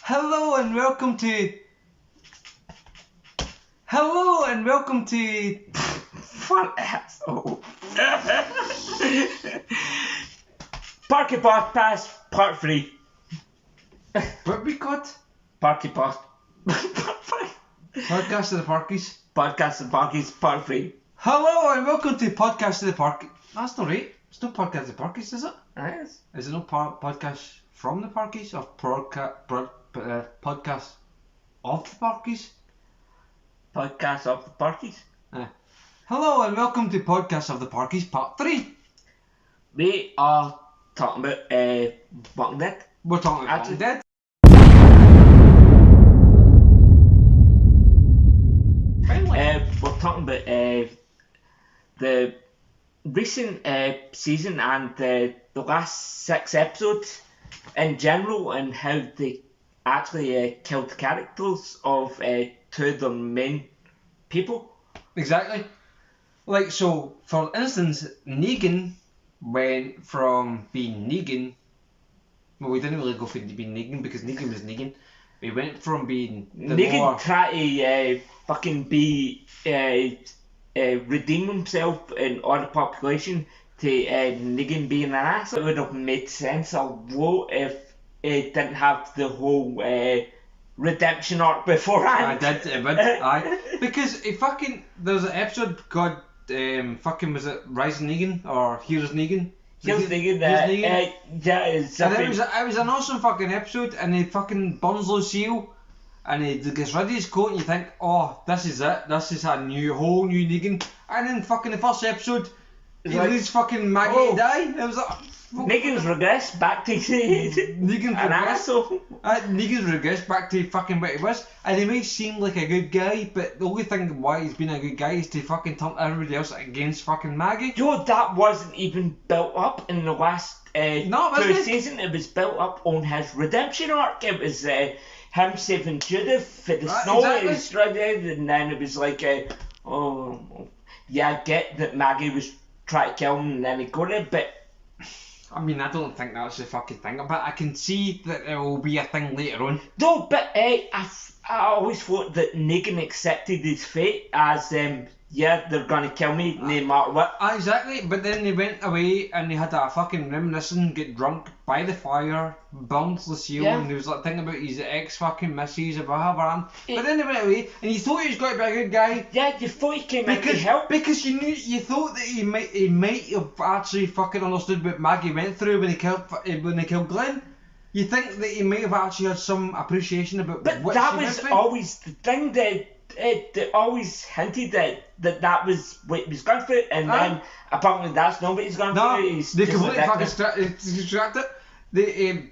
Hello and welcome to. What asshole? Parky Podcast Part 3. What we got? Parky Pod. Podcast of the Parkys. Podcast of Parkys Part 3. Hello and welcome to Podcast of the Parkys. That's not right. It's not Podcast of the Parkys, is it? Yes. Is it not podcast from the Parkys or podcast of the Parkys? Podcast of the Parkys. Hello and welcome to Podcast of the Parkys Part 3. We are talking about Walking Dead. We're talking about Walking Dead. We're talking about the recent season and the last 6 episodes in general, and how they actually killed the characters of 2 of the main people. Exactly. Like, so, for instance, Negan went from being Negan. Well, we didn't really go for being Negan because Negan was Negan. We went from being Negan tried to fucking be redeem himself in all the population to Negan being an ass. It would have made sense, although if it didn't have the whole redemption arc beforehand. It would. Because there's an episode called was it Rising Negan or Heroes Negan? Heroes Negan. Yeah, it's and it was an awesome fucking episode, and he fucking burns Lucille, and he gets rid of his coat, and you think, oh, this is it, this is a whole new Negan. And then fucking the first episode, he leaves fucking Maggie to die. It was like, Negan's regressed back to Negan's an asshole. Negan's regressed back to fucking what he was, and he may seem like a good guy, but the only thing why he's been a good guy is to fucking turn everybody else against fucking Maggie. Yo, that wasn't even built up in the last 2 seasons. It was built up on his redemption arc. It was him saving Judith for the snow exactly. And then it was like, I get that Maggie was trying to kill him and then he got it, but I mean, I don't think that's the fucking thing, but I can see that it will be a thing later on. No, but I always thought that Negan accepted his fate as, they're gonna kill me no matter what. Exactly, but then they went away and they had a fucking reminiscing, get drunk by the fire, burned Lucille, and he was like thinking about his ex-fucking missus or whatever. But then they went away and you thought he was going to be a good guy. Yeah, you thought he came in to help. Because you thought that he might have actually fucking understood what Maggie went through when he killed Glenn. You think that he might have actually had some appreciation about what she went through. But that was always the thing that they always hinted that was what he was going through, and then apparently that's not what he's going through. They completely fucking distract it.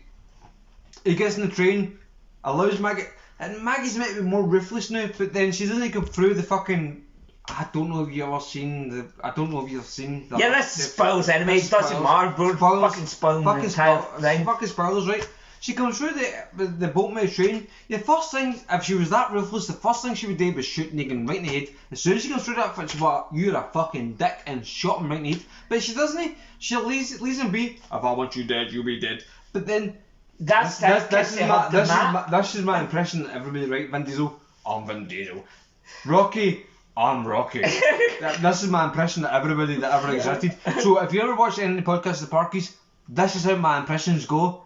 He gets in the train, allows Maggie, and Maggie's might be more ruthless now, but then she doesn't come through the fucking. I don't know if you've seen the. Yeah, this spoils anyway. It doesn't matter, bro. Fucking spoiling the entire thing. Fucking spoilers, right? She comes through the boatman train. The first thing, if she was that ruthless, the first thing she would do was shoot Negan right in the head. As soon as she comes through that, she's like, "You're a fucking dick," and shot him right in the head. But she doesn't. She leaves him be. If I want you dead, you'll be dead. But then this is my impression of everybody, right? Vin Diesel, I'm Vin Diesel. Rocky, I'm Rocky. This is my impression of everybody that ever existed. So if you ever watch any of the podcasts of the Parkys, this is how my impressions go.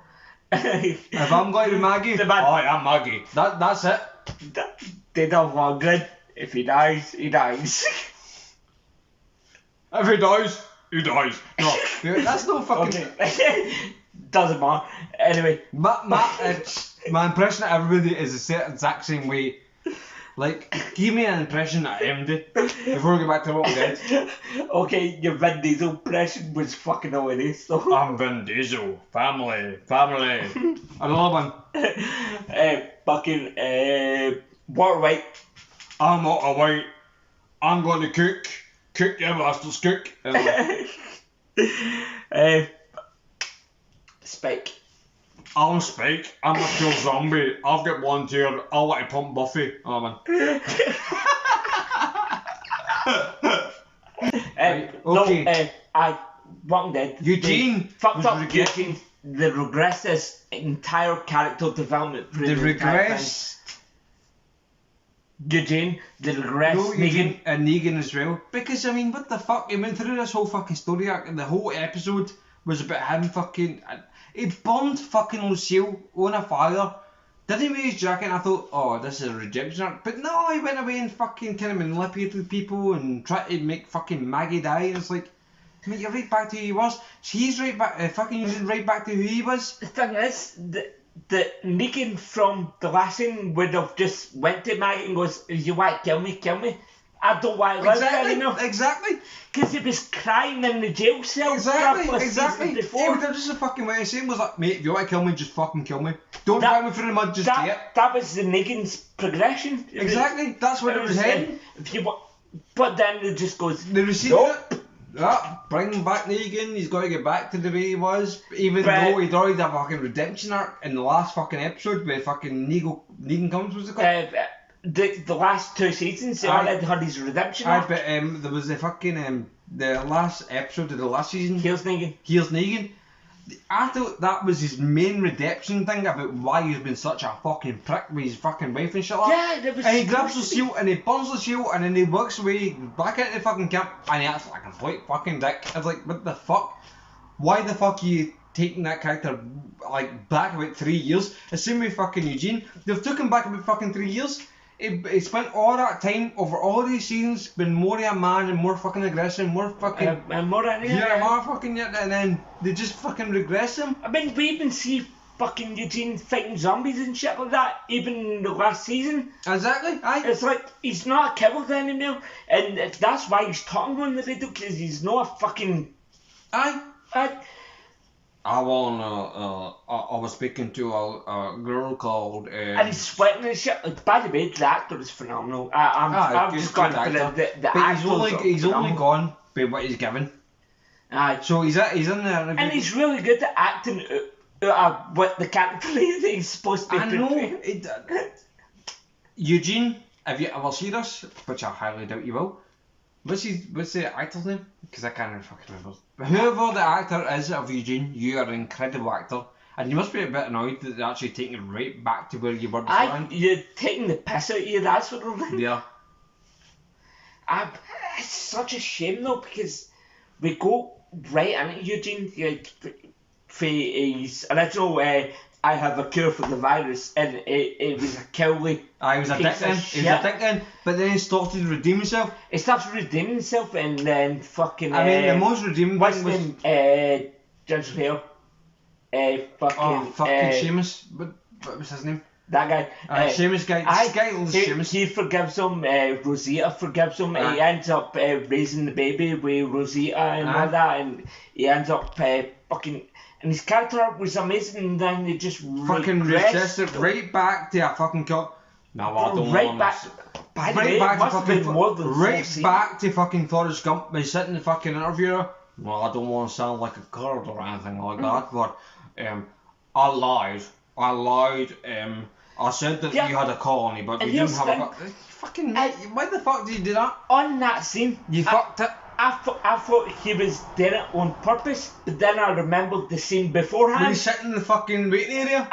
If I'm going to Maggie, I'm Maggie. That's it. They don't want good. If he dies, he dies. If he dies, he dies. No, that's no fucking. Okay. Doesn't matter. Anyway, my impression of everybody is the exact same way. Like, give me an impression that I did before we get back to Walking Dead. Okay, your Vin Diesel impression was fucking hilarious. So. I'm Vin Diesel. Family. Another one. Walter White. I'm Walter White. I'm going to cook. Cook, you bastards, cook. Spike. I'm Spike. I'm a pure zombie. I've got blonde hair. I like to pump Buffy. Oh man. Okay. No, Walking Dead. Eugene. Fucked up Eugene. they regressed his entire character development. They regressed Eugene, they regressed Negan. And Negan as well. Because, I mean, what the fuck? He went through this whole fucking story arc and the whole episode was about him fucking... He burned fucking Lucille on a fire. Didn't wear his jacket and I thought, oh, this is a redemption arc. But no, he went away and fucking kind of manipulated people and tried to make fucking Maggie die. And it's like, mate, you're right back to who he was. He's right back, fucking right back to who he was. The thing is, the Negan from the last scene would have just went to Maggie and goes, if you want to kill me, kill me. I don't want to live there, you know. Exactly. Because he was crying in the jail cell. Exactly. Before. He would have just a fucking way of saying was like, mate, if you want to kill me, just fucking kill me. Don't drag me through the mud, just do it. That was the Negan's progression. Exactly. That's what it was heading. But then it just goes, they received it. Yeah, bring back Negan, he's got to get back to the way he was, even though he'd already had a fucking redemption arc in the last fucking episode where fucking Negan comes, was it called? The last 2 seasons, they already had his redemption arc. But there was the fucking, the last episode of the last season. Here's Negan. I thought that was his main redemption thing about why he's been such a fucking prick with his fucking wife and shit like that. Yeah, and he grabs the shield and he burns the shield and then he works away back into the fucking camp and he acts like a complete fucking dick. I was like, what the fuck? Why the fuck are you taking that character like back about 3 years? The same with fucking Eugene. They've took him back about fucking 3 years. He spent all that time over all these seasons being more of a man and more fucking aggressive, more fucking and more fucking and then they just fucking regress him. I mean, we even see fucking Eugene fighting zombies and shit like that, even in the last season. Exactly, aye. It's like he's not a killer anymore, and that's why he's talking on the radio, because he's not a fucking. Aye. I was speaking to a girl called... and he's sweating and shit. By the way, the actor is phenomenal. I'm just going for the actor. He's only gone by what he's given. So he's in there. And he's really good at acting what the character is that he's supposed to be. I know. Eugene, have you ever seen this? Which I highly doubt you will. What's the actor's name? Because I can't fucking remember. Whoever the actor is of Eugene, you are an incredible actor. And you must be a bit annoyed that they're actually taking it right back to where you were before. You're taking the piss out of you, that's what I'm like. Yeah. It's such a shame though, because we go right into Eugene for his original I have a cure for the virus, and it was a cowardly. He was a dick then. But then he started to redeem himself. He started redeeming himself, and then fucking. I mean, the most redeeming thing was. Ginger hair. Fucking Seamus. What was his name? That guy. Seamus guy. Seamus. He forgives him. Rosita forgives him. He ends up raising the baby with Rosita and all that, and he ends up fucking. And his character arc was amazing, and then they just fucking regressed it right back to a fucking cop. No, I don't want back. By the way, it must have been more than back to fucking Forrest Gump. He's sitting in the fucking interviewer. Well, I don't want to sound like a coward or anything like that, but I lied. I said that you had a colony, but you didn't have a fucking. Why the fuck did you do that? On that scene, you fucked it. I thought he was doing it on purpose, but then I remembered the scene beforehand. He was sitting in the fucking waiting area.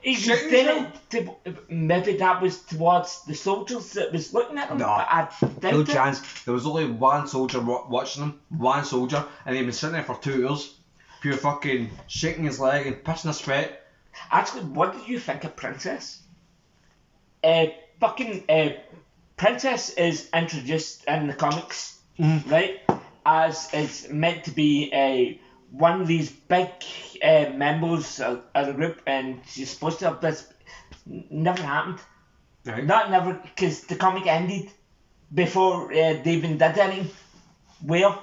He was doing it maybe that was towards the soldiers that was looking at him. No, no chance. There was only one soldier watching him, and he was sitting there for 2 hours, pure fucking shaking his leg and pissing a sweat. Actually, what did you think of Princess? Princess is introduced in the comics. Right, as it's meant to be one of these big members of the group, and she's supposed to have this. Never happened. Right. Never, because the comic ended before they even did anything. Well,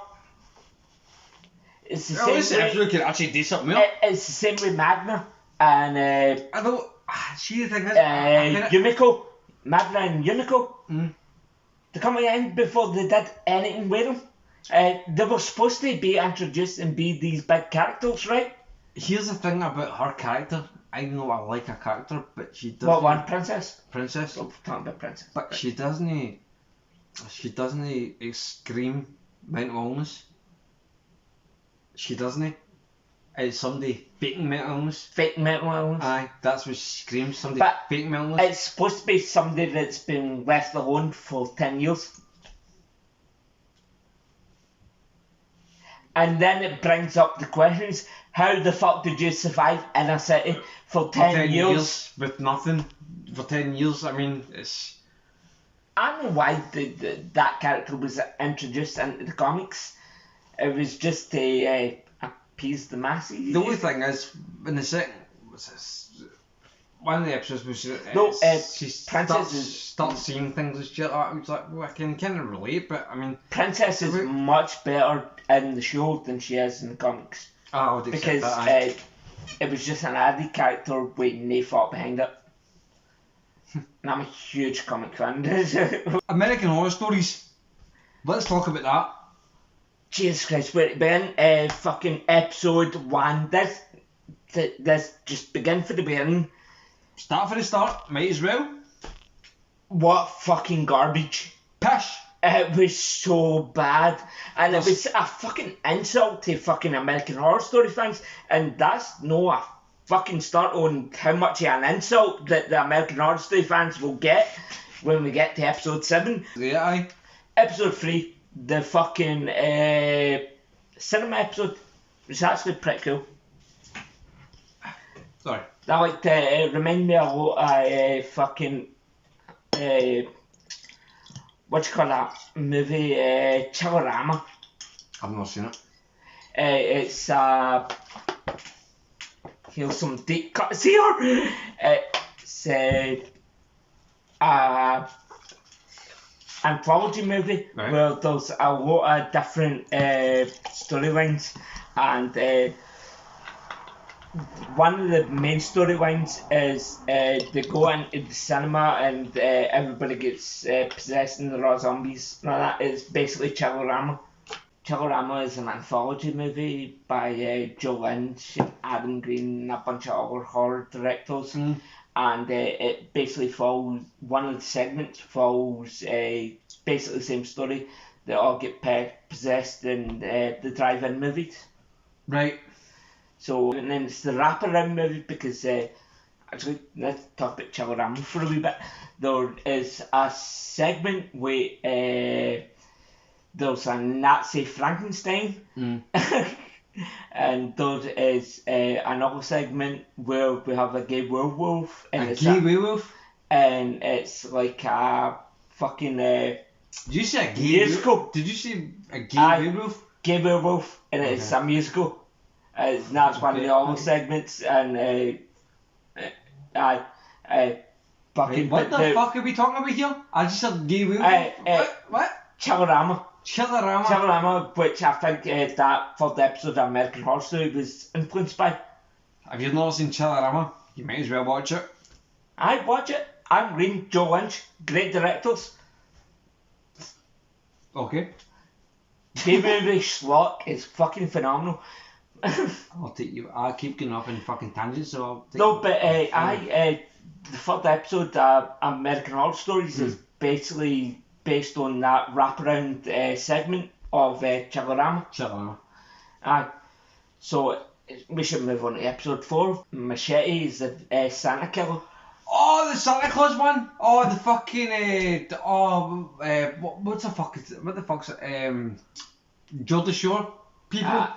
it's the same. We can actually do something else. It's the same with Magna and. I don't. She the thing is. Yumiko, Magna and Yumiko. The comic end before they did anything with them. They were supposed to be introduced and be these big characters, right? Here's the thing about her character. I know I like her character, but she doesn't. What one? Princess? Princess. Oh, talking about Princess. But she doesn't scream mental illness. She doesn't. It's somebody faking mental illness. Fake mental illness. Aye, that's what she screams. Somebody But faking mental illness. it's supposed to be somebody that's been left alone for 10 years. And then it brings up the questions, how the fuck did you survive in a city for 10 years? With nothing. For 10 years, I mean, it's... I don't know why that character was introduced into the comics. It was just to appease the masses. The only thing is, in the second... One of the episodes was she starts seeing things and shit. I was like, well, I can kind of relate, but I mean... Princess is much better in the show than she is in the comics. Oh, I would accept because that. It was just an added character with no thought behind it. And I'm a huge comic fan. American Horror Stories. Let's talk about that. Jesus Christ, where it began? Fucking episode 1. This just begin for the beginning. Start for the start, might as well. What fucking garbage. Pish. It was so bad. And it was a fucking insult to fucking American Horror Story fans. And that's no a fucking start on how much of an insult that the American Horror Story fans will get when we get to episode 7. Yeah, aye. Episode 3, the fucking cinema episode, was actually pretty cool. Sorry. That like remind me a lot of fucking what do you call that movie, Chillerama. I've not seen it. It's here's some deep cuts here. It's anthology movie, right, where there's a lot of different storylines, and one of the main storylines is they go into the cinema and everybody gets possessed and there are zombies and all that. It's basically Chillerama. Chillerama is an anthology movie by Joe Lynch, Adam Green and a bunch of other horror directors. And it basically follows, one of the segments follows basically the same story. They all get possessed in the drive-in movies. Right. So, and then it's the wraparound movie because, actually, let's talk about Chillerama for a wee bit. There is a segment where there's a Nazi Frankenstein. And there is another segment where we have a gay werewolf. And werewolf? And it's like a fucking... Did you say a gay musical? Did you say a gay werewolf? Gay werewolf, and it's a musical. That's one of the other segments, and fucking... What the fuck are we talking about here? I just said gay werewolf. What? Chillerama. Chillerama, which I think that third episode of American Horror Story was influenced by. Have you not seen Chillerama? You might as well watch it. I'd watch it. I'm reading Joe Lynch, great directors. Okay. Movie Schlock is fucking phenomenal. I'll take you. I keep going off in fucking tangents, so I'll take no, but the third episode of American Horror Stories is basically based on that wraparound segment of Chillerama. Aye. So we should move on to episode 4. Machete is the Santa killer. Oh, the Santa Claus one. Oh, the fucking what's the fuck? What the fuck's it? Geordie Shore people.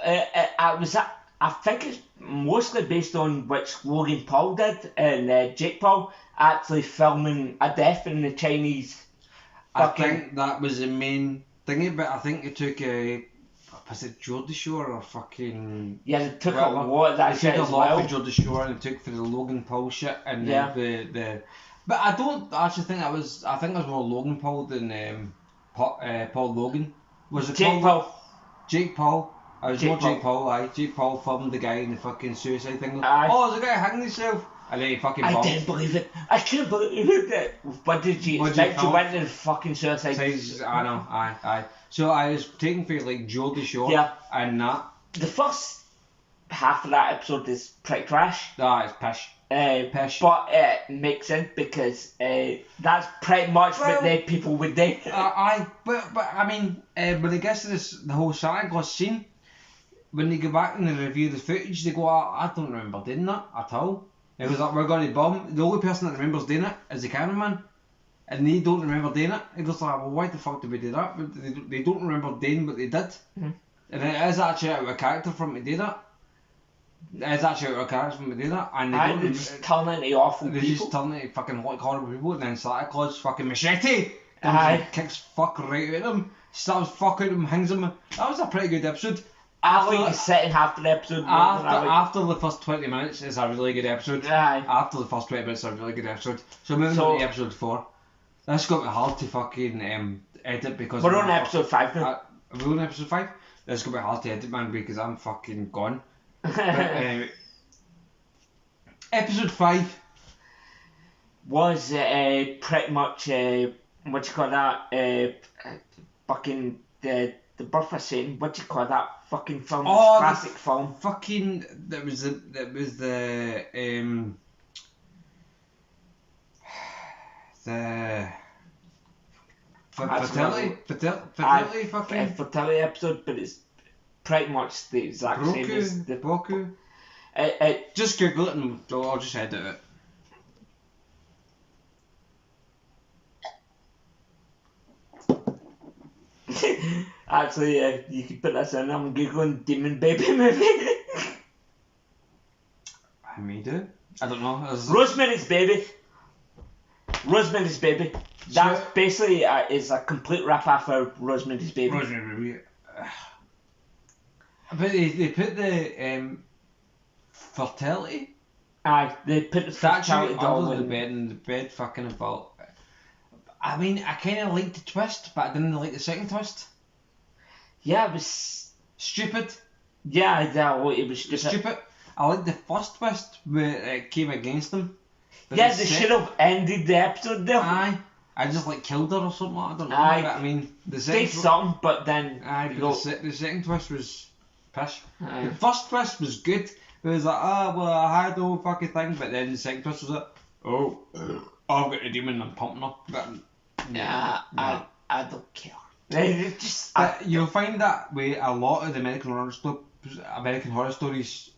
I think it's mostly based on which Logan Paul did, and Jake Paul actually filming a death in the Chinese. I think that was the main thing, but I think it took was it Geordie Shore or fucking... Yeah, they took a lot of that shit as well. They took a lot for Geordie Shore and they took for the Logan Paul shit and the... But I don't actually think that was... I think it was more Logan Paul than Paul Logan. Was it Jake Paul? Jake Paul. I was more Jake Paul, aye. Jake Paul filmed the guy in the fucking suicide thing. Aye. Oh, there's a guy hanging himself. And then he fucking I didn't believe it. I couldn't believe it. What did you expect? You went to the fucking suicide? I know, aye. So I was taking for like Geordie Shore and that. The first half of that episode is pretty trash. Ah, it's pish. Pish. But it makes sense because that's pretty much what the people would do. Aye, but I mean, when it gets to the whole Santa Claus scene, when they go back and they review the footage, they go, I don't remember doing that at all. It was like, we're going to bomb. The only person that remembers doing it is the cameraman. And they don't remember doing it. It goes like, well, why the fuck did we do that? But they don't remember doing what they did. Mm-hmm. And it is actually out of a character for them to do that. It is actually out of a character for them to do that. And they just turn into awful people. They just turn into fucking like horrible people. And then Santa Claus fucking machete. Aye. Kicks fuck right at them. Stabs fuck out of them, hangs them. That was a pretty good episode. I like the second half of the episode. After the first 20 minutes is a really good episode. Aye. After the first 20 minutes is a really good episode. So moving on to episode 4. That's got to be hard to fucking edit because... We're on episode 5 now. Are we on episode 5? That's going to be hard to edit, man, because I'm fucking gone. But, episode 5 was pretty much, what you call that, fucking the birth of Satan, what you call that fucking film, classic film. Fucking, that was the fertility fucking fertility episode, but it's pretty much the exact same as the Boku. Just Google it and I'll just edit it. Actually, you could put this in. I'm googling Demon Baby movie. I may do. I don't know. Rosemary's Baby. Rosemary's Baby. That's basically is a complete rip-off of Rosemary's Baby. Rosemary's Baby. But they put the fertility. Aye, they put the fertility doll under the bed, and the bed fucking involved. I mean, I kind of liked the twist, but I didn't like the second twist. Yeah, it was stupid. Yeah, it was stupid. I liked the first twist where it came against them. Yeah, they should have ended the episode there. Aye. I just like killed her or something. I don't know. Aye. But, I mean, the second something, but then the second twist was pish. Aye. The first twist was good. It was like, well, I had the whole fucking thing, but then the second twist was like, I've got a demon and I'm pumping her. But, I don't care. You'll find that with a lot of the American Horror Stories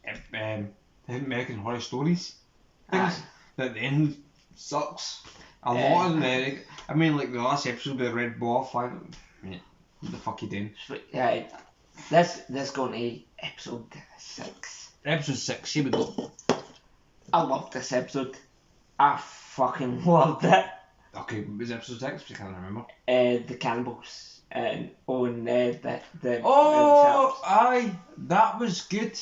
things, that the end sucks. A lot of them, I mean, like the last episode with the red ball flag. What the fuck you doing? Yeah, let's go to episode 6. Episode 6, here we go. I loved this episode. I fucking loved it. Okay, what was episode 6? I can't remember. The cannibals. And on the aye, that was good,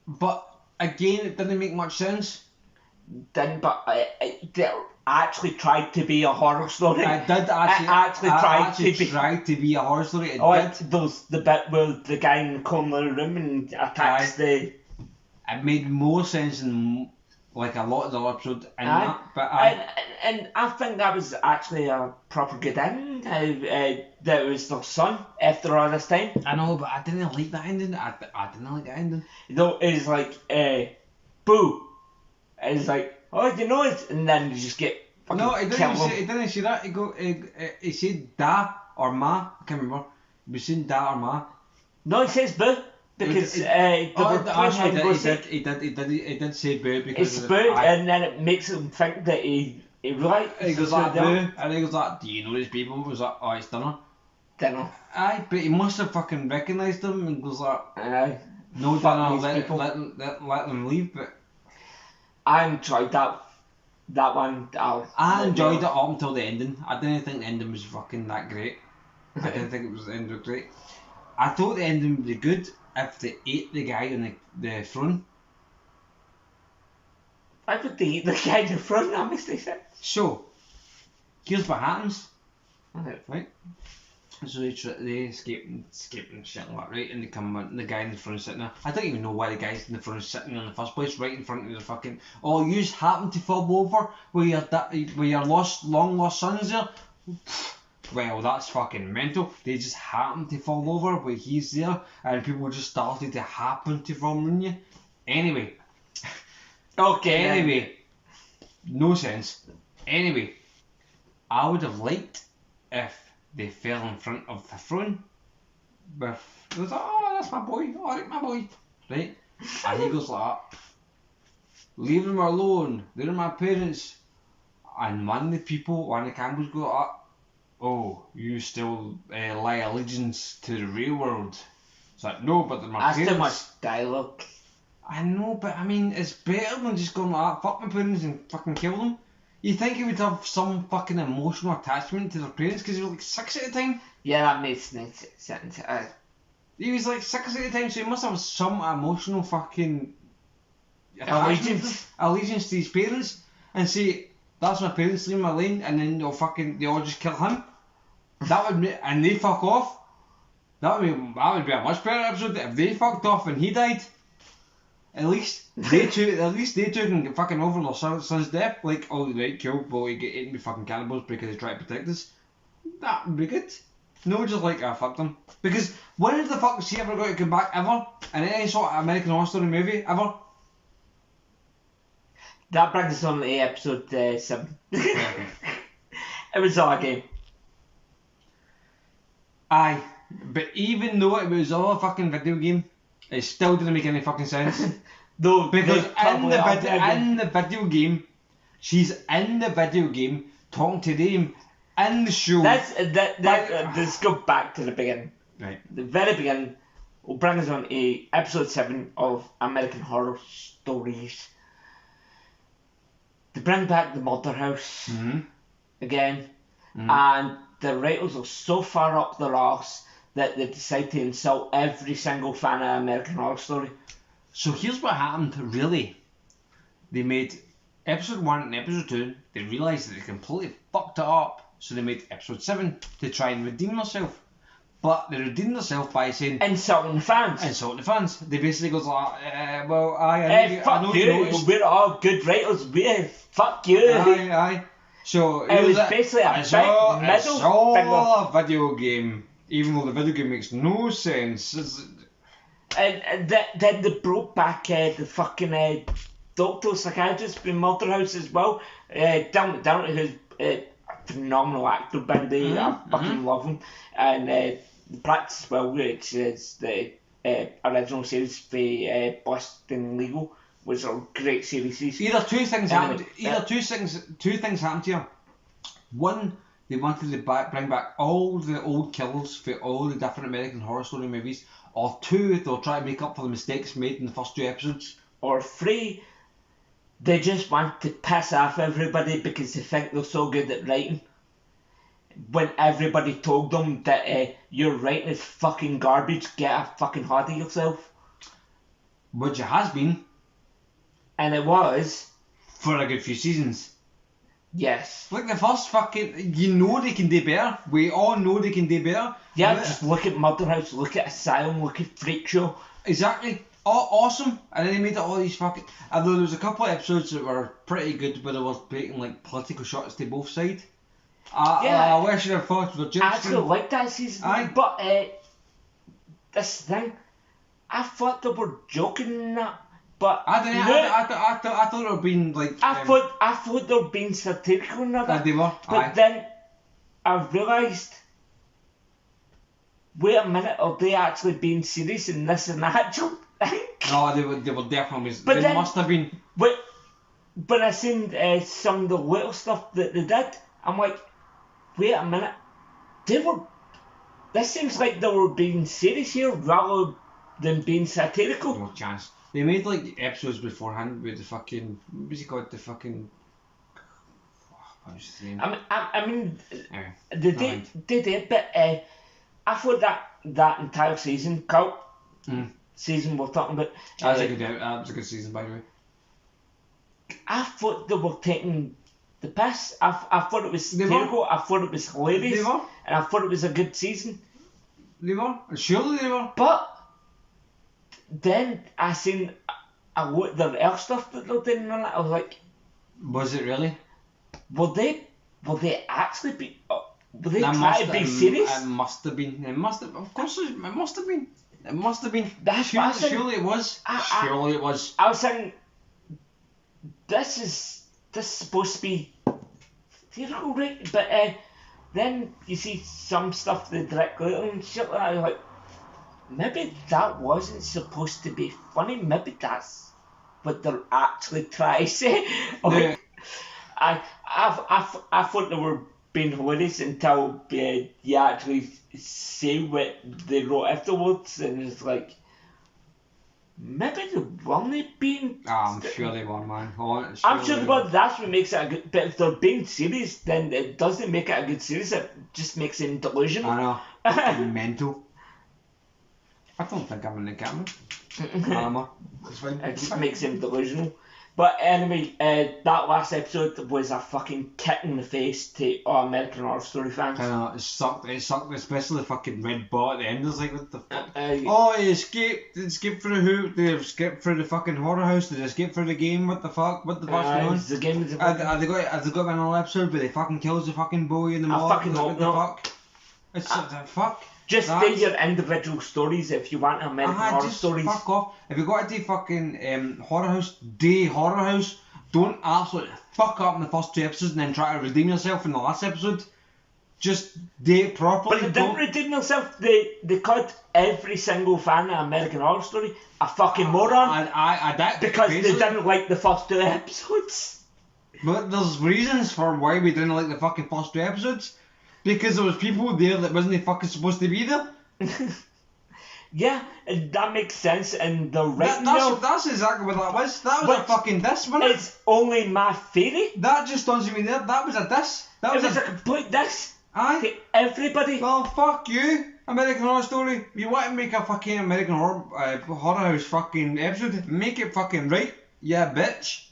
but again it didn't make much sense. But it actually tried to be a horror story. It did actually tried to be a horror story. The bit where the guy in the corner of the room and attacks the. It made more sense than like a lot of the episode and I think that was actually a proper good ending. That was their son after all this time. I know, but I didn't like that ending. I didn't like the ending. It's like boo. It's like, oh, you know it, and then you just get fucking he didn't say that. He said da or ma. I can't remember. He was saying da or ma. No, he says boo. Because he did say boo because it's boo, and then it makes him think that he right. He goes like boo, and he goes like, do you know these people? He was like, oh, it's dinner. Aye, but he must have fucking recognised them and goes like, no dinner, let them leave. But I enjoyed that one. I enjoyed it up until the ending. I didn't think the ending was fucking that great. I didn't think it was the ending was great. I thought the ending would be good if they ate the guy on the throne. Why would they eat the guy in the front? That makes no sense. So, here's what happens. Right. So they escape and shit like that, right? And they come in, the guy in the front is sitting there. I don't even know why the guy's in the front is sitting in the first place, right in front of the fucking. Oh, you just happen to fall over with your long lost sons there. Well, that's fucking mental. They just happened to fall over where he's there, and people just started to happen to fall on you. Anyway. No sense. Anyway, I would have liked if they fell in front of the throne, he was like, oh, that's my boy, alright, my boy, right? And he goes like that, leave them alone, they're my parents. And one of the Campbells go like that, oh, you still lie allegiance to the real world. It's like, no, but they're my That's parents. too much dialogue. I know, but I mean, it's better than just going like that, fuck my parents and fucking kill them. You think he would have some fucking emotional attachment to their parents because he was like 6 at the time? Yeah, that makes sense. He was like 6 at the time, so he must have some emotional fucking allegiance to his parents. And say, that's my parents, leave my lane, and then they all just kill him. That would be, and they fuck off. That would be a much better episode if they fucked off and he died. At least they two can get fucking over their son's death. Like, oh right, cool, well he get eaten by fucking cannibals because they try to protect us. That would be good. No, just like, fuck them. Because when did the fuck was he ever going to come back ever? In any sort of American Horror Story movie ever? That brings us on to episode 7. It was all a game. Aye, but even though it was all a fucking video game, it still didn't make any fucking sense. No, because in the video game, she's in the video game talking to them in the show. Let's go back to the beginning. Right. The very beginning will bring us on to episode 7 of American Horror Stories. They bring back the murder house again, and the writers are so far up their arse that they decide to insult every single fan of American Horror Story. So here's what happened, really. They made episode 1 and episode 2, they realised that they completely fucked it up, so they made episode 7 to try and redeem themselves. But they redeemed themselves by saying... Insulting the fans. They basically goes like, well, fuck you, we're all good writers, fuck you. Aye. So it was basically a big middle finger. A video game. Even though the video game makes no sense. And then they brought back the fucking doctor, psychiatrist in Murder House as well. Dan McDermott, who's a phenomenal actor, Bendy. I fucking love him. And Practice as well, which is the original series for Boston Legal, which are great series. Either two things happened here. One, they wanted to bring back all the old killers for all the different American Horror Story movies, or two, they'll try to make up for the mistakes made in the first 2 episodes, or 3, they just want to piss off everybody because they think they're so good at writing, when everybody told them that your writing is fucking garbage, get a fucking hold of yourself. Which it has been. And it was. For a good few seasons. Yes. Like the first fucking... You know they can do better. We all know they can do better. Yeah, just look at Murder House, look at Asylum, look at Freak Show. Exactly. Oh, awesome. And then they made it all these fucking... Although there was a couple of episodes that were pretty good, where they were taking like political shots to both sides. I wish I thought were just... I actually liked that season. Aye. But this thing, I thought they were joking in that. But I thought they were being like... I thought they were being satirical in that. They were. But then I realised, wait a minute, are they actually being serious in this and that joke? No, they were definitely... But they must have been... But I seen some of the little stuff that they did, I'm like, wait a minute, this seems like they were being serious here rather than being satirical. No chance. They made like episodes beforehand with the fucking... What was he called? The fucking... What was his name? I mean, anyway, they did, but I thought that entire season, Cult season we're talking about... That was a good season, by the way. I thought they were taking the piss. I thought it was satirical, I thought it was hilarious, and I thought it was a good season. They were. Surely they were. But then I seen a lot of the other stuff that they're doing and all that. I was like, was it really? Will they actually be? Will they try to be serious? It must have been. It must have. Of course, it must have been. It must have been. Surely it was. Surely it was. I was saying, this is supposed to be satirical, right? But then you see some stuff they direct later and shit like that. You're like, maybe that wasn't supposed to be funny. Maybe that's what they're actually trying to say. Yeah. I thought they were being hilarious until you actually say what they wrote afterwards, and it's like, maybe they weren't being. I'm sure they were, man. I'm sure they were. That's what makes it a good. But if they're being serious, then it doesn't make it a good series. It just makes it delusional. I know. Fucking mental. I don't think I'm in the camera. It's fine. It just makes him delusional. But anyway, that last episode was a fucking kick in the face to all American Horror Story fans. I know, it sucked, especially the fucking red ball at the end. It's like, what the fuck? He escaped through the hoop, they escaped through the fucking horror house, they escaped through the game, what the fuck's going on? The game is Have they got another episode where they fucking kills the fucking boy in the mall? Fucking hope what the not. fuck? It's fuck. Just do your individual stories if you want American Horror Stories. Fuck off. If you got to do fucking Horror House, do Horror House. Don't absolutely fuck up in the first 2 episodes and then try to redeem yourself in the last episode. Just do it properly. But they didn't redeem themselves. They called every single fan of American Horror Story a fucking moron. Because they didn't like the first 2 episodes. But there's reasons for why we didn't like the fucking first 2 episodes. Because there was people there that wasn't fucking supposed to be there. Yeah, that makes sense. And the that's exactly what that was. That was a fucking diss, wasn't it? It's only my theory. That just doesn't mean there. That was a diss. It was a complete diss. Aye. To everybody. Well, fuck you, American Horror Story. If you want to make a fucking American Horror House fucking episode, make it fucking right. Yeah, bitch.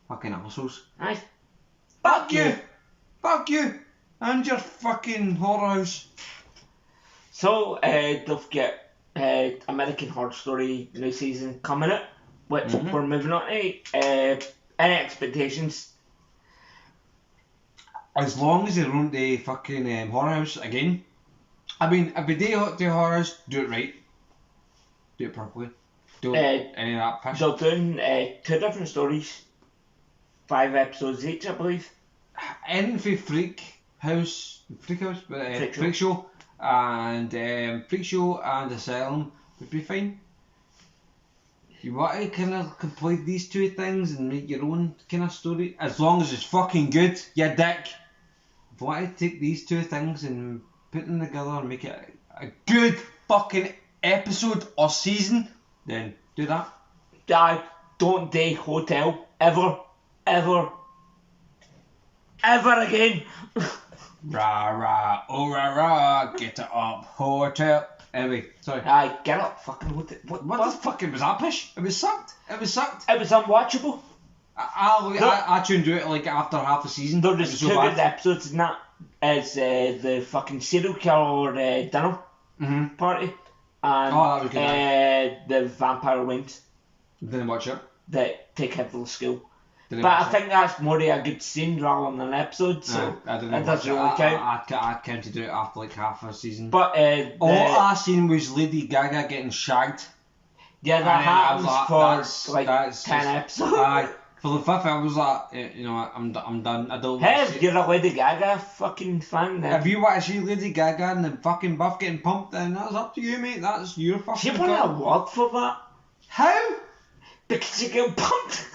Fucking assholes. Aye. Fuck you. Fuck you. And your fucking horror house. So, don't forget, American Horror Story new season coming up, which we're moving on to. Any expectations? As long as they don't do fucking horror house again. I mean, if they do horror house, do it right. Do it properly. Don't any of that pish. They're doing 2 different stories. 5 episodes each, I believe. Anything for Freak Show and Freak Show and Asylum would be fine. You want to kind of complete these 2 things and make your own kind of story, as long as it's fucking good, you dick. If you want to take these 2 things and put them together and make it a good fucking episode or season, then do that. I don't do Hotel ever again. Rah rah, oh rah rah, get it up, Hotel. Anyway, sorry. Aye, get up, fucking Hotel. What the fucking was that pish? It was sucked. It was unwatchable. I tuned to it like after half a season. There was 2 good episodes in that. It's the fucking serial killer dinner party. And that was good. The vampire wings Didn't watch it. that take him to the school. But I think that's more of a good scene rather than an episode, so I didn't it doesn't watch really it. count. I counted it after like half a season. But all I seen was Lady Gaga getting shagged. Yeah, that happens for like 10 episodes. Aye, for the 5th I was like, I'm done. I don't. Hey, you're a Lady Gaga fucking fan then. If you want to see Lady Gaga and the fucking buff getting pumped, then that's up to you, mate. That's your fucking. She won an award for that. How? Because she get pumped.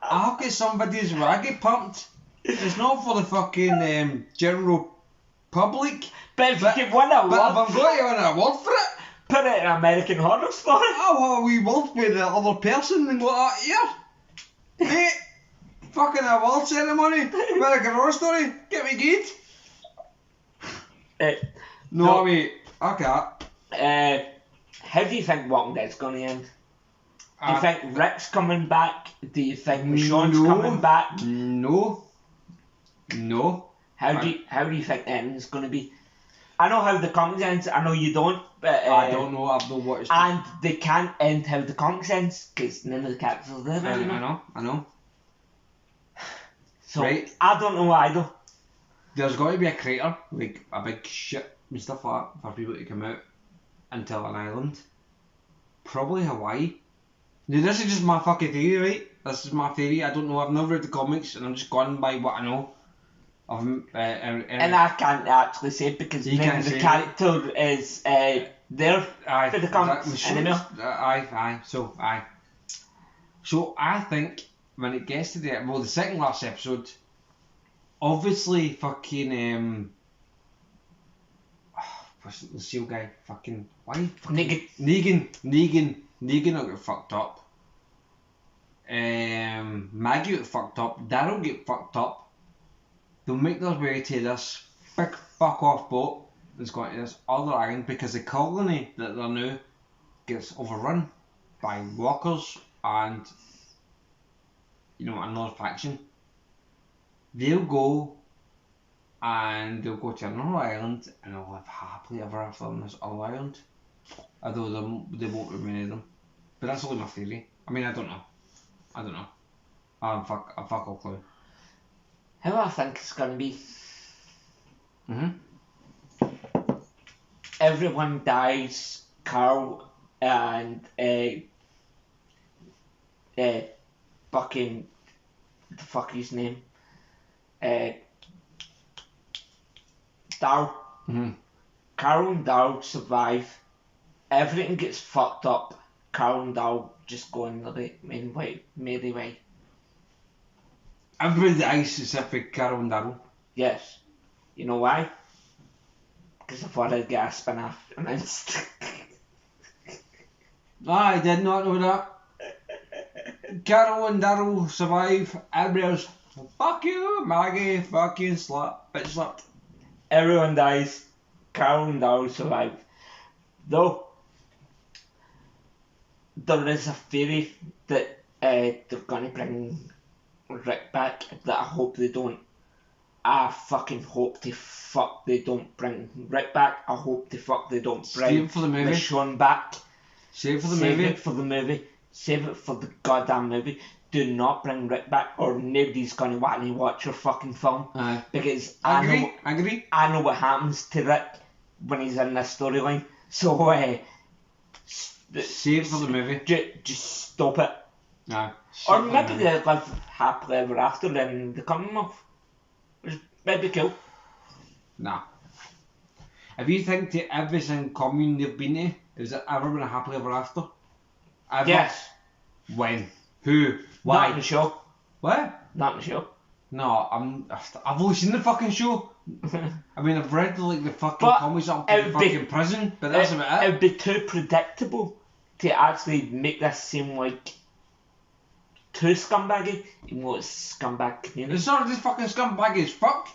I'll get somebody's raggy pumped. It's not for the fucking general public. But if you can win an award, but if I'm going to win an award for it, put it in American Horror Story. I'll have a wee word with the other person and go like, here, mate, fucking award ceremony, American Horror Story, get me good. No, mate, I can't. How do you think Walking Dead's going to end? Do you think Rick's coming back? Do you think Michonne's coming back? No. How do you think the ending's going to be? I know how the comics ends. I know you don't, but I don't know. I've not watched. And they can't end how the comics ends because none of the characters are there anymore. I know. So right. I don't know either. There's got to be a crater, like a big ship and stuff like that, for people to come out into an island. Probably Hawaii. Now, this is just my fucking theory, right? This is my theory. I don't know. I've never read the comics, and I'm just going by what I know. And I can't actually say because You maybe can't the say character is there Aye, for the comics exactly. anymore. Aye. So I think when it gets to the second last episode, obviously fucking what's the seal guy? Fucking why? Negan will get fucked up. Maggie will get fucked up. Daryl will get fucked up. They'll make their way to this big fuck off boat that's going to this other island because the colony that they're now gets overrun by walkers and another faction. They'll go and they'll go to another island and they'll live happily ever after on this other island. Although they won't remain them. But that's only my theory. I mean, I don't know. Fuck all clue. How I think it's gonna be. Everyone dies. Carl and fucking the fuck his name. Darryl. Carl and Darryl survive. Everything gets fucked up. Carl and Darryl just go in the merry way. Everybody dies except for Carol and Daryl. Yes. You know why? Because I thought I'd get a spin-off announced. I did not know that. Carol and Daryl survive. Everybody else, fuck you, Maggie, fucking slut, bitch slut. Everyone dies. Carol and Daryl survive. Though, there is a theory that they're going to bring Rick back that I hope they don't. I fucking hope they don't bring Rick back. I hope they don't bring Michonne back. Save it for the movie. Save it for the goddamn movie. Do not bring Rick back or nobody's going to want to watch your fucking film. Because I know what happens to Rick when he's in this storyline. So, save it for the movie. Just stop it. Aye. Or maybe they live happily ever after in the Commonwealth. Which might be cool. Nah. If you think to every single commune they've been to, is it ever been a happily ever after? Ever? Yes. When? Who? Why? Not in the show. What? Not in the show. No, I've only seen the fucking show. I mean, I've read the fucking comics up in fucking prison, but that's about it. It would be too predictable to actually make this seem like too scumbaggy, even though it's scumbag community. It's not just fucking scumbaggy as fuck.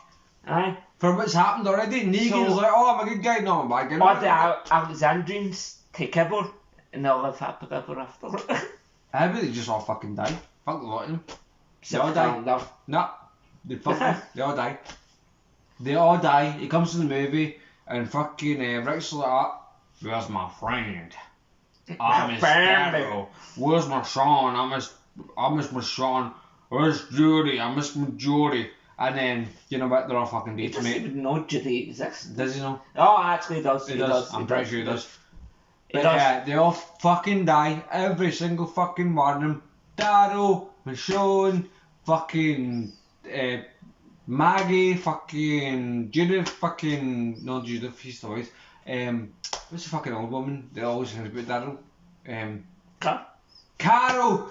Aye. For what's happened already, Negan's like, oh, I'm a good guy, no, I'm a bad guy. Or the Alexandrians take over and they'll live happily ever after. I bet they just all fucking die. Fuck a lot of them. They all Except die. Nah, they fucking, they all die. They all die. He comes to the movie and fucking Rick's like, where's my friend? I miss Daryl. Where's my Sean? I miss my Sean. Where's Judy? I miss my Judy. And then, you know what, they're all fucking dates, mate. He doesn't even know Judy exists. Does he know? Oh, actually he does. He does. I'm pretty sure he does. But they all fucking die. Every single fucking one of them. Daryl, Michonne, fucking Maggie, fucking Judith, fucking not Judith, he's always what's the fucking old woman that always thinks about Daryl? Carol.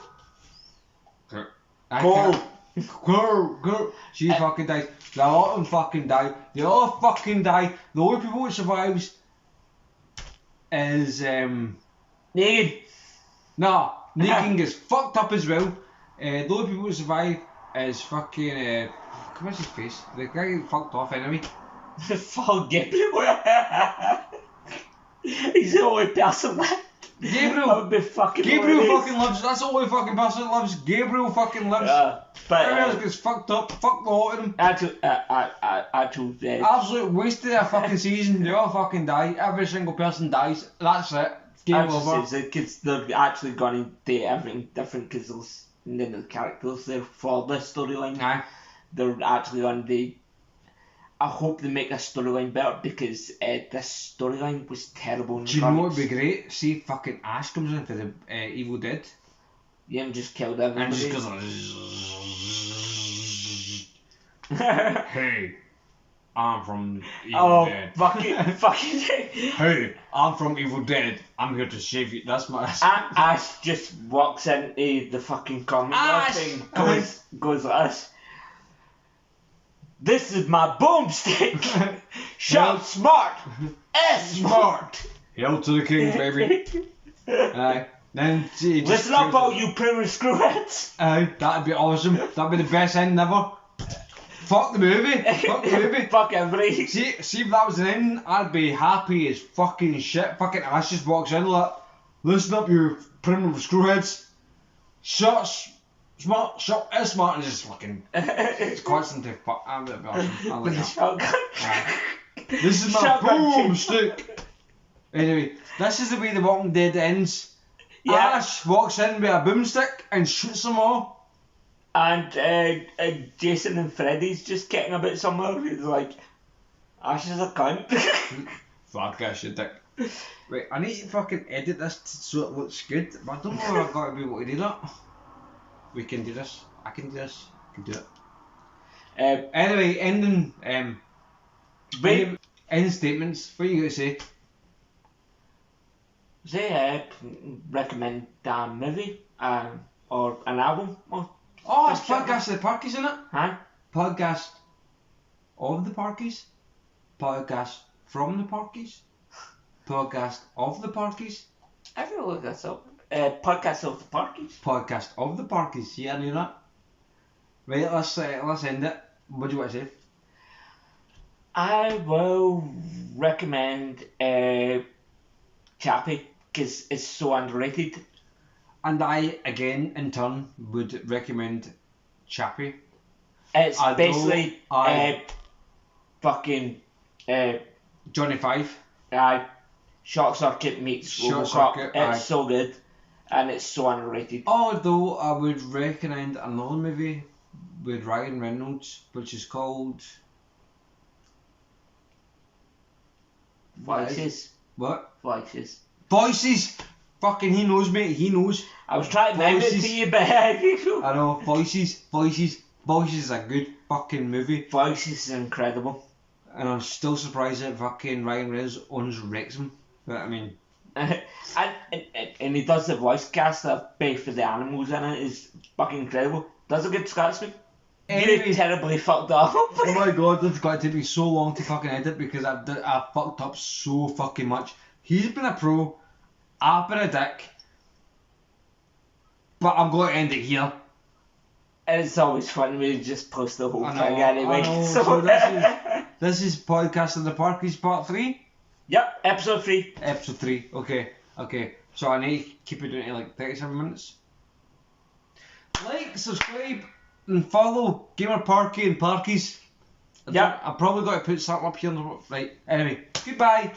Girl. She fucking dies. A lot of them fucking die. They all fucking die. The only people who survives is Negan. No, Negan gets fucked up as well. The only people who survive is fucking what's his face? The guy who fucked off anyway. Fuck Gabriel. He's the only person left. Gabriel fucking lives. That's the only fucking person that lives. Gabriel fucking lives. But everyone else gets fucked up. Fuck the lot of them. Absolute waste of their fucking season. They all fucking die. Every single person dies. That's it. Game over. Because they're actually going to do everything different because there's the characters there for this storyline. Aye. They're actually going to do. I hope they make this storyline better because this storyline was terrible. Do you know what would be great? See if fucking Ash comes in for the Evil Dead. Yeah, and just killed everybody. And just goes Hey, I'm from Evil Dead. fucking. Hey, I'm from Evil Dead. I'm here to save you. That's my. Ash just walks into the fucking comic Ash! and goes like this. This is my boomstick. Shout smart. Smart. Hail to the king, baby. Then he just Listen up, all you primary screwheads. that'd be awesome. That'd be the best end ever. Fuck the movie. Fuck the movie. Fuck everybody. See if that was an ending, I'd be happy as fucking shit. Fucking Ash just walks in like, listen up, you primitive screwheads. Shut smart, and just fucking. It's constantly fuck. That'd be awesome. I like that. Shotgun. This is my Shotgun boomstick. Anyway, this is the way The Walking Dead ends. Yeah. Ash walks in with a boomstick and shoots them all. And Jason and Freddy's just getting a bit somewhere. He's like, Ash is a cunt. Fuck Ash, you dick. Wait, I need to fucking edit this so it looks good, but I don't know if I've got to be able to do that. We can do this. I can do this. I can do it. Anyway, ending. End statements. What are you going to say? Recommend a movie or an album. Oh, it's Podcast of the Parkys, isn't it? Huh? Podcast of the Parkys? Podcast from the Parkys? Podcast of the Parkys? I can look that up. Podcast of the Parkys. Podcast of the Parkys. Yeah, I knew that. Right, let's end it. What do you want to say? I will recommend Chappie because it's so underrated. And I, again, in turn, would recommend Chappie. It's basically fucking Johnny Five. Short Circuit meets Short RoboCop. Circuit, It's so good and it's so underrated. Although I would recommend another movie with Ryan Reynolds, which is called Voices. What? Voices. Voices! Fucking he knows, mate. He knows. I was trying to name it to you, but I know. Voices is a good fucking movie. Voices is incredible. And I'm still surprised that fucking Ryan Reynolds owns Wrexham. But I mean, and he does the voice cast that both for the animals in it is fucking incredible. Does a good Scotsman. Anyway, You terribly fucked up. Oh my god, it's got to take me so long to fucking edit because I fucked up so fucking much. He's been a pro. I've been a dick. But I'm going to end it here. It's always fun when you just post the whole I know, thing anyway. I know. So This is Podcast of the Parkys Part 3? Yep, episode 3. Episode 3, okay. So I need to keep it down to like 37 minutes. Like, subscribe, and follow Gamer Parky and Parkys. Yep. I've probably got to put something up here. Right, anyway, goodbye.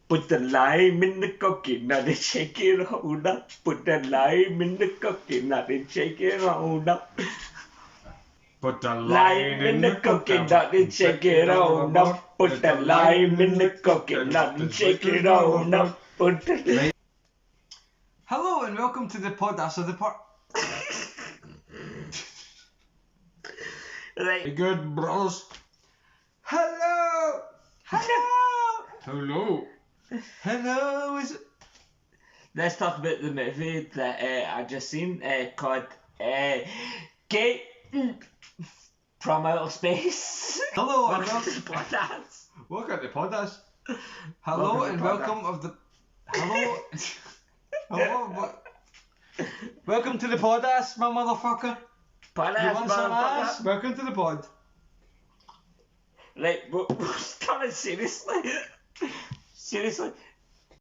Put the lime in the cookie, now they shake it round up. Put the lime in the cookie, now they shake it round up. Put the Lime in the cookie, now they shake it round up. Put the lime in the cookie, now they shake it round up. Put the... Hello and welcome to the Podcast of the Park. Right. Good brothers. Hello. Is it? Let's talk about the movie that I just seen called Kate from Outer Space. Hello and Welcome to welcome. the podcast. Welcome to the podcast. Hello and welcome of the. Hello. Welcome to the podcast, my motherfucker. You want some ass? Welcome to the pod. Like, we're starting seriously. Seriously,